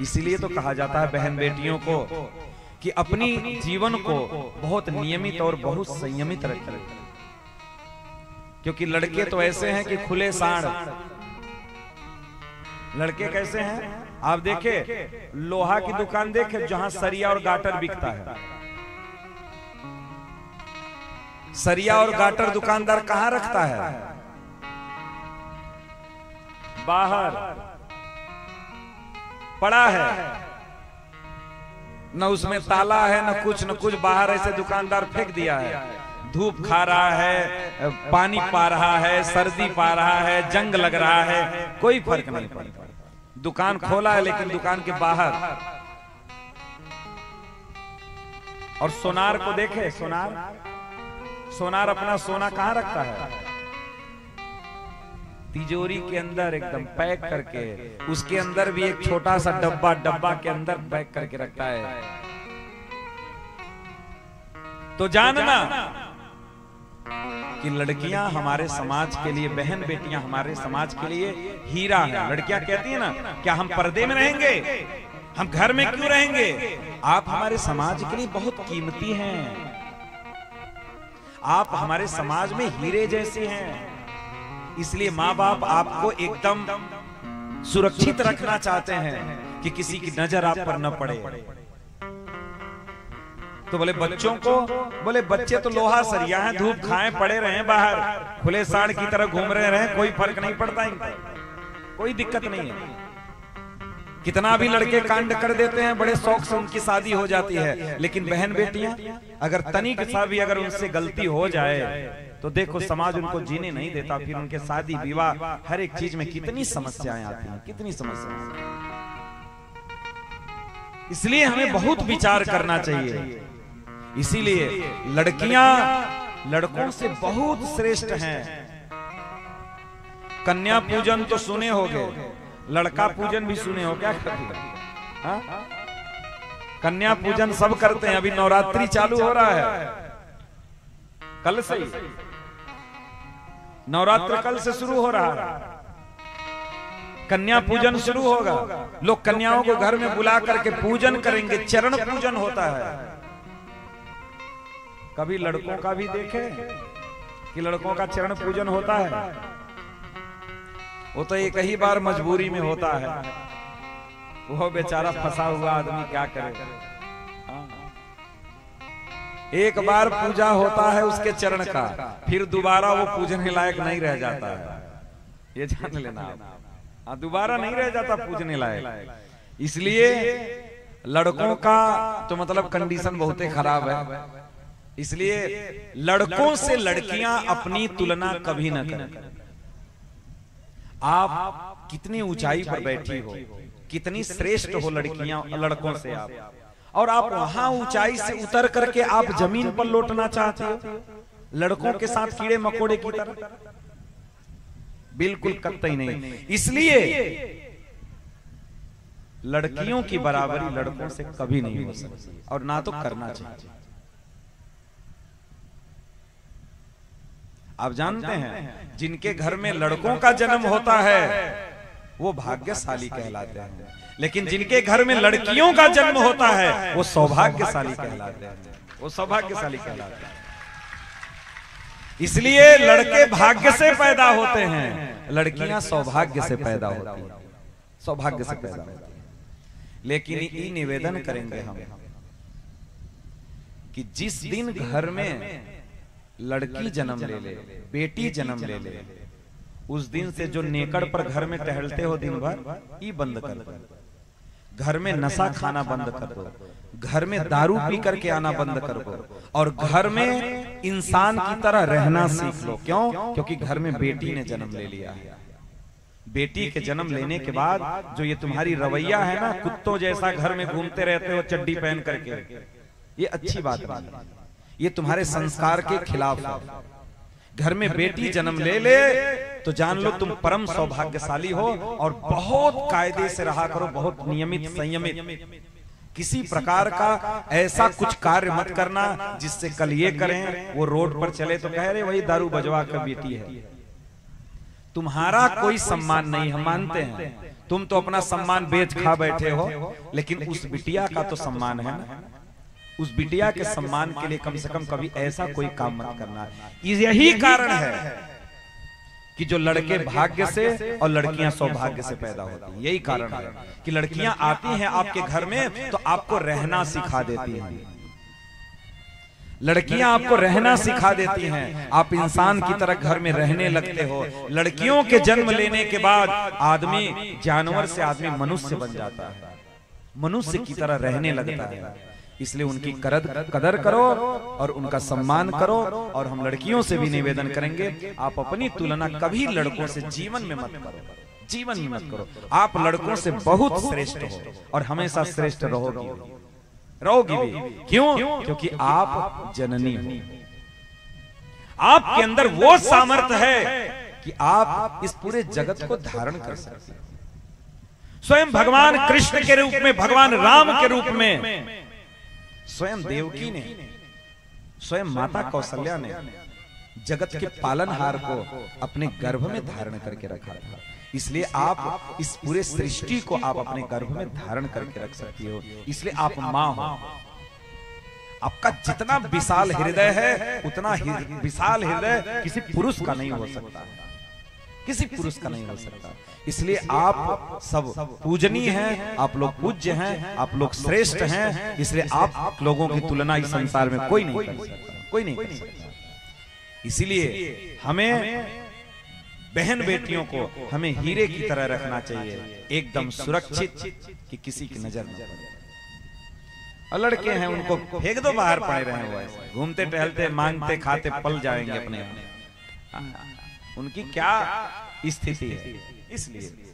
इसीलिए तो कहा जाता है बहन बेटियों को कि अपनी जीवन को बहुत नियमित और बहुत संयमित रखें, क्योंकि लड़के तो ऐसे हैं कि खुले सांड। लड़के कैसे हैं आप देखे, लोहा की दुकान देखे जहां सरिया और गाटर बिकता है, सरिया और गाटर दुकानदार कहां रखता है? बाहर पड़ा है, न उसमें ताला है न कुछ बाहर ऐसे दुकानदार फेंक दिया है। धूप खा रहा है, पानी पा रहा है, सर्दी पा रहा है, जंग लग रहा है, कोई फर्क नहीं पड़ता। दुकान खोला है लेकिन दुकान के बाहर। और सोनार को देखे, सोनार अपना सोना कहां रखता है? तिजोरी के अंदर एकदम पैक करके, उसके अंदर भी एक छोटा सा डब्बा के अंदर पैक करके रखता है। तो जानना कि लड़कियां हमारे समाज के लिए, बहन बेटियां हमारे समाज के लिए हीरा है। लड़कियां कहती है ना, क्या हम पर्दे में रहेंगे, हम घर में क्यों रहेंगे? आप हमारे समाज के लिए बहुत कीमती हैं, आप हमारे समाज में हीरे जैसे हैं। इसलिए माँ बाप आपको एकदम सुरक्षित रखना चाहते हैं कि किसी की नजर आप पर न पड़े। तो बोले बच्चों को, बोले बच्चे तो लोहा सरिया हैं, धूप खाएं पड़े रहे बाहर, खुले सांड की तरह घूम रहे, कोई फर्क नहीं पड़ता इनको, कोई दिक्कत नहीं है। कितना भी लड़के कांड कर देते हैं, बड़े शौक से उनकी शादी हो जाती है, लेकिन बहन बेटियां अगर तनिक सा भी अगर उनसे गलती हो जाए तो देखो समाज उनको जीने नहीं देता। फिर उनके शादी विवाह हर एक चीज में कितनी समस्याएं आती हैं, कितनी समस्याएं। इसलिए हमें बहुत विचार करना चाहिए। इसीलिए लड़कियां लड़कों से बहुत श्रेष्ठ हैं। कन्या पूजन तो सुने होगे, लड़का पूजन भी सुने हो क्या? कन्या पूजन सब करते हैं। अभी नवरात्रि चालू हो रहा है, कल से ही नवरात्र कल से शुरू हो रहा है, कन्या पूजन शुरू होगा। लोग कन्याओं को घर में बुला करके पूजन करेंगे, चरण पूजन होता है। कभी लड़कों का भी देखे कि लड़कों का चरण पूजन होता है? वो तो एक ही बार मजबूरी में होता है, वो बेचारा फंसा हुआ आदमी क्या करे। एक बार पूजा होता है उसके चरण का, फिर दोबारा वो पूजने लायक नहीं रह जाता है, ये जान लेना आप। दोबारा नहीं रह जाता पूजने लायक। इसलिए लड़कों का तो मतलब कंडीशन बहुत ही खराब है। इसलिए लड़कों से लड़कियां अपनी तुलना कभी न करें। आप कितनी ऊंचाई पर बैठी हो, कितनी श्रेष्ठ हो लड़कियां लड़कों से आप, और आप वहां ऊंचाई से उतर करके आप जमीन पर लौटना चाहते हो लड़कों के साथ कीड़े मकोड़े की तरह? बिल्कुल कतई नहीं। इसलिए लड़कियों की बराबरी लड़कों से कभी नहीं हो सकती और ना तो करना चाहिए। आप जानते हैं जिनके घर में लड़कों का जन्म होता है वो भाग्यशाली कहलाते हैं, लेकिन जिनके घर में लड़कियों का जन्म होता है वो सौभाग्यशाली कहलाते हैं, वो सौभाग्यशाली कहलाते हैं। इसलिए लड़के भाग्य से पैदा होते हैं, लड़कियां सौभाग्य से पैदा होती हैं, सौभाग्य से पैदा होती हैं। लेकिन ये निवेदन करेंगे हम कि जिस दिन घर में लड़की जन्म ले ले, बेटी जन्म ले ले, उस दिन से जो नेकड़ पर घर में टहलते हो दिन भर, ये बंद कर दो। घर में नशा खाना बंद कर दो, घर में दारू पी करके आना बंद कर दो, और घर में इंसान की तरह रहना सीख लो। क्यों? क्योंकि घर में बेटी ने जन्म ले लिया है। बेटी के जन्म लेने के बाद जो ये तुम्हारी रवैया है ना, कुत्तों जैसा घर में घूमते रहते हो चड्डी पहन करके, ये अच्छी बात नहीं है, ये तुम्हारे संस्कार के खिलाफ है। घर में बेटी जन्म ले ले तो जान लो तुम परम सौभाग्यशाली हो, और बहुत कायदे से रहा करो, बहुत नियमित संयमित। किसी प्रकार का ऐसा कुछ कार्य मत करना जिससे कल ये करें वो रोड पर चले तो कह रहे वही दारू बजवा कर बेटी है। तुम्हारा कोई सम्मान नहीं, हम मानते हैं तुम तो अपना सम्मान बेच खा बैठे हो, लेकिन उस बिटिया का तो सम्मान है ना। उस बिटिया के सम्मान के लिए कम से कम कभी ऐसा कोई काम मत करना। यही कारण है कि जो लड़के भाग्य से और लड़कियां सौभाग्य से पैदा होती हैं। यही कारण है कि लड़कियां आती हैं आपके घर में तो आपको रहना सिखा देती हैं। लड़कियां आपको रहना सिखा देती हैं, आप इंसान की तरह घर में रहने लगते हो। लड़कियों के जन्म लेने के बाद आदमी जानवर से आदमी मनुष्य बन जाता है, मनुष्य की तरह रहने लगता है। इसलिए उनकी कदर करो और उनका सम्मान करो। और हम लड़कियों से भी निवेदन करेंगे, आप अपनी तुलना कभी लड़कों से जीवन में मत करो, जीवन में मत करो। आप लड़कों से बहुत श्रेष्ठ हो और हमेशा श्रेष्ठ रहोगी भी। क्यों? क्योंकि आप जननी हो। आपके अंदर वो सामर्थ्य है कि आप इस पूरे जगत को धारण कर सकते हैं। स्वयं भगवान कृष्ण के रूप में, भगवान राम के रूप में, स्वयं देवकी ने, स्वयं माता कौशल्या ने जगत के पालनहार को अपने गर्भ में धारण करके रखा था। इसलिए आप इस पूरे सृष्टि को आप अपने गर्भ में धारण करके रख सकती हो। इसलिए आप मां हो। आपका जितना विशाल हृदय है, उतना विशाल हृदय किसी पुरुष का नहीं हो सकता, किसी पुरुष का नहीं हो सकता। इसलिए आप सब पूजनीय हैं, आप लोग पूज्य हैं, आप लोग श्रेष्ठ हैं। इसलिए आप लोगों की तुलना इस संसार में कोई नहीं कर सकता, कोई नहीं कर सकता। इसीलिए हमें बहन बेटियों को हमें हीरे की तरह रखना चाहिए, एकदम सुरक्षित, कि किसी की नजर न पड़े। और लड़के हैं उनको फेंक दो बाहर, पड़े रहे हुए घूमते टहलते मांगते खाते पल जाएंगे अपने। उनकी क्या स्थिति है। इसलिए